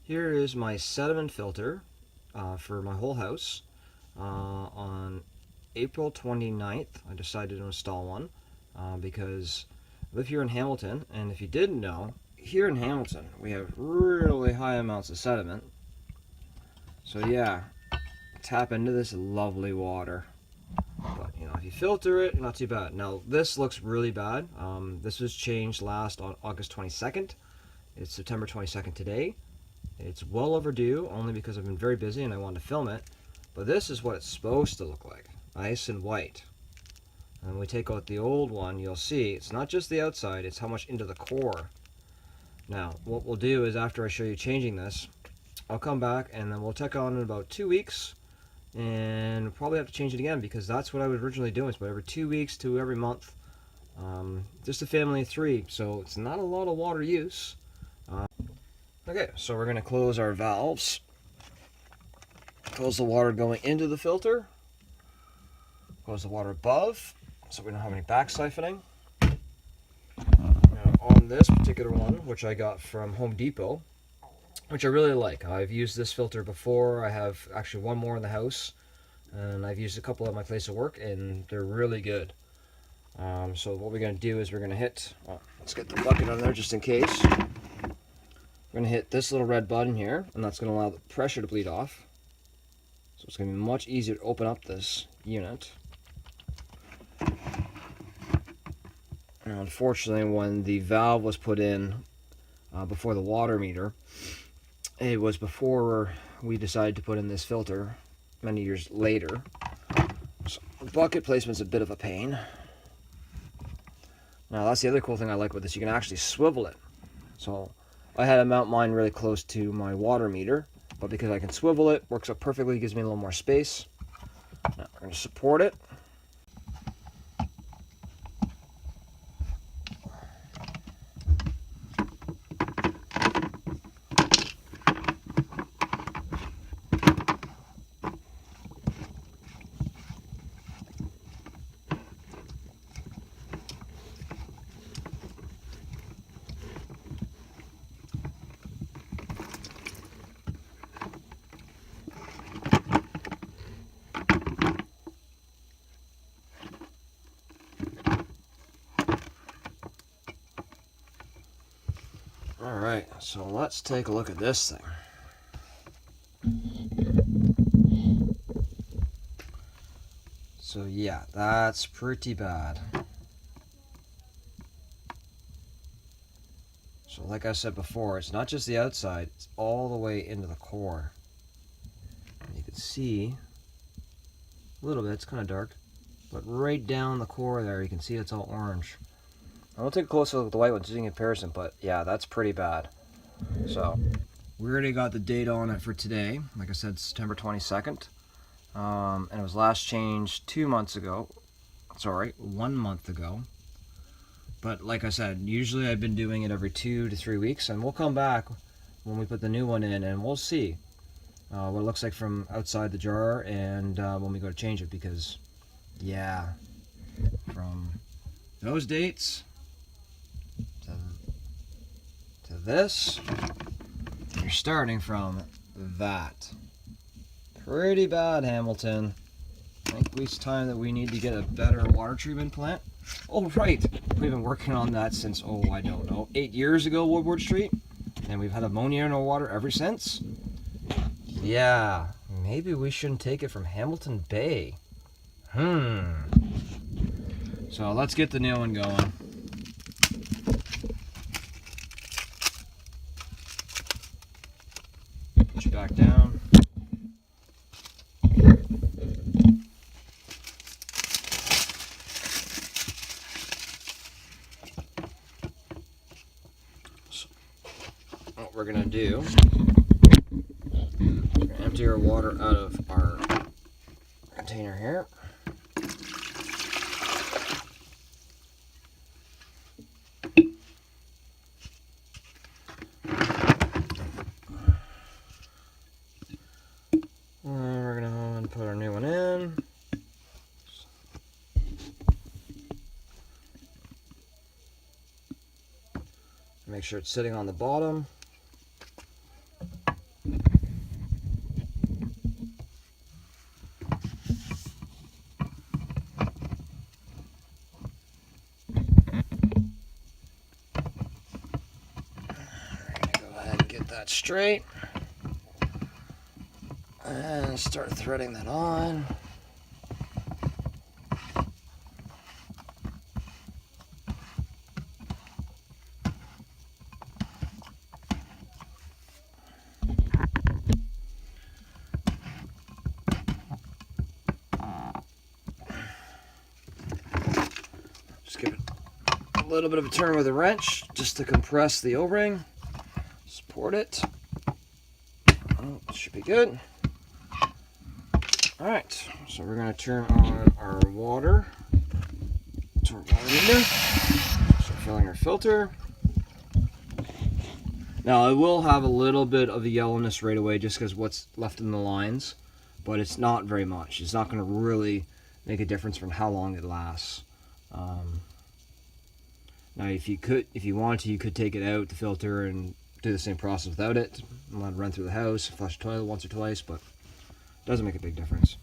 Here is my sediment filter for my whole house. On April 29th, I decided to install one because I live here in Hamilton, and if you didn't know, here in Hamilton we have really high amounts of sediment. So yeah, tap into this lovely water. But you know, if you filter it, not too bad. Now this looks really bad. This was changed last on August 22nd. It's September 22nd today. It's well overdue, only because I've been very busy and I wanted to film it. But this is what it's supposed to look like, nice and white. And when we take out the old one, you'll see it's not just the outside, it's how much into the core. Now, what we'll do is after I show you changing this, I'll come back and then we'll check on in about 2 weeks, and we'll probably have to change it again because that's what I was originally doing. It's about every 2 weeks to every month. Just a family of 3, so it's not a lot of water use. Okay, so we're going to close our valves. Close the water going into the filter. Close the water above, so we don't have any back siphoning. Now, on this particular one, which I got from Home Depot, which I really like. I've used this filter before. I have actually one more in the house, and I've used a couple at my place of work, and they're really good. So what we're going to do is we're going to hit, well, let's get the bucket on there just in case. We're going to hit this little red button here, and that's going to allow the pressure to bleed off. So it's going to be much easier to open up this unit. Now, unfortunately, when the valve was put in before the water meter, it was before we decided to put in this filter many years later. So the bucket placement's a bit of a pain. Now that's the other cool thing I like with this, you can actually swivel it. So I had to mount mine really close to my water meter, but because I can swivel it, works out perfectly, gives me a little more space. Now we're going to support it. Alright, so let's take a look at this thing. So yeah, that's pretty bad. So like I said before, it's not just the outside, it's all the way into the core. And you can see a little bit, it's kind of dark, but right down the core there, you can see it's all orange. I will take a closer look at the white one just in comparison, but yeah, that's pretty bad. So, we already got the date on it for today. Like I said, September 22nd. And it was last changed 2 months ago. Sorry, 1 month ago. But like I said, usually I've been doing it every 2 to 3 weeks, and we'll come back when we put the new one in, and we'll see what it looks like from outside the jar and when we go to change it, because, yeah, from those dates to this, you're starting from that. Pretty bad, Hamilton. I think it's time that we need to get a better water treatment plant. Oh, right. We've been working on that since, oh, I don't know, 8 years ago, Woodward Street. And we've had ammonia in our water ever since. Yeah, maybe we shouldn't take it from Hamilton Bay. So let's get the new one going. Push it back down. So, what we're gonna do, we're gonna empty our water out of our container here. We're going to put our new one in. Make sure it's sitting on the bottom. get that straight and start threading that on. Just give it a little bit of a turn with a wrench just to compress the O-ring. Support it. Oh, should be good. Alright, so we're going to turn on our water. Turn water meter. Start filling our filter. Now it will have a little bit of the yellowness right away just because what's left in the lines, but it's not very much. It's not going to really make a difference from how long it lasts. Now if you wanted to, you could take it out, the filter, and do the same process without it. Let it run through the house, flush the toilet once or twice, but it doesn't make a big difference.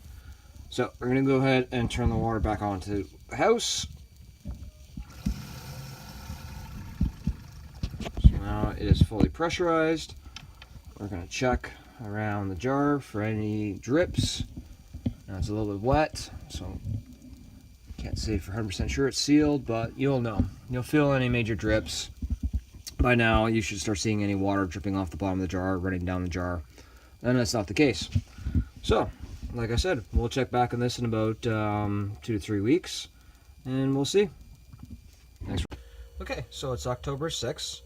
So we're going to go ahead and turn the water back on to the house. So now it is fully pressurized. We're going to check around the jar for any drips. Now it's a little bit wet, so can't say for 100% sure it's sealed, but you'll know. You'll feel any major drips. By now, you should start seeing any water dripping off the bottom of the jar, running down the jar, and that's not the case. So, like I said, we'll check back on this in about 2 to 3 weeks, and we'll see. Thanks. Okay, so it's October 6th,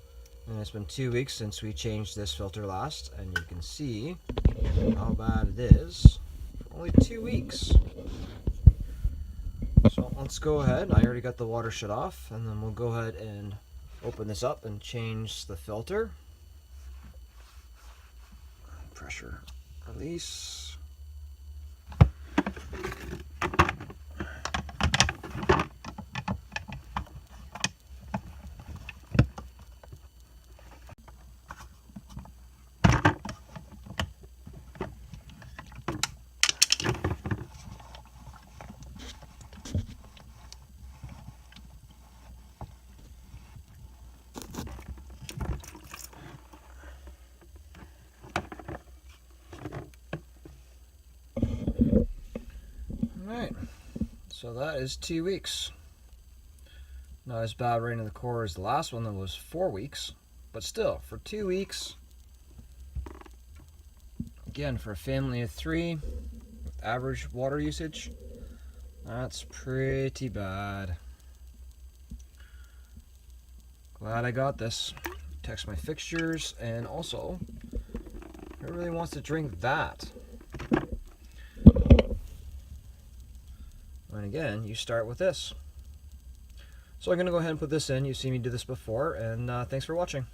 and it's been 2 weeks since we changed this filter last, and you can see how bad it is for only 2 weeks. So let's go ahead. I already got the water shut off, and then we'll go ahead and open this up and change the filter. Pressure release. Alright, so that is 2 weeks. Not as bad right in the core as the last one that was 4 weeks, but still, for 2 weeks, again, for a family of 3, average water usage, that's pretty bad. Glad I got this. Text my fixtures, and also, who really wants to drink that? And again, you start with this. So I'm going to go ahead and put this in. You've seen me do this before, and thanks for watching.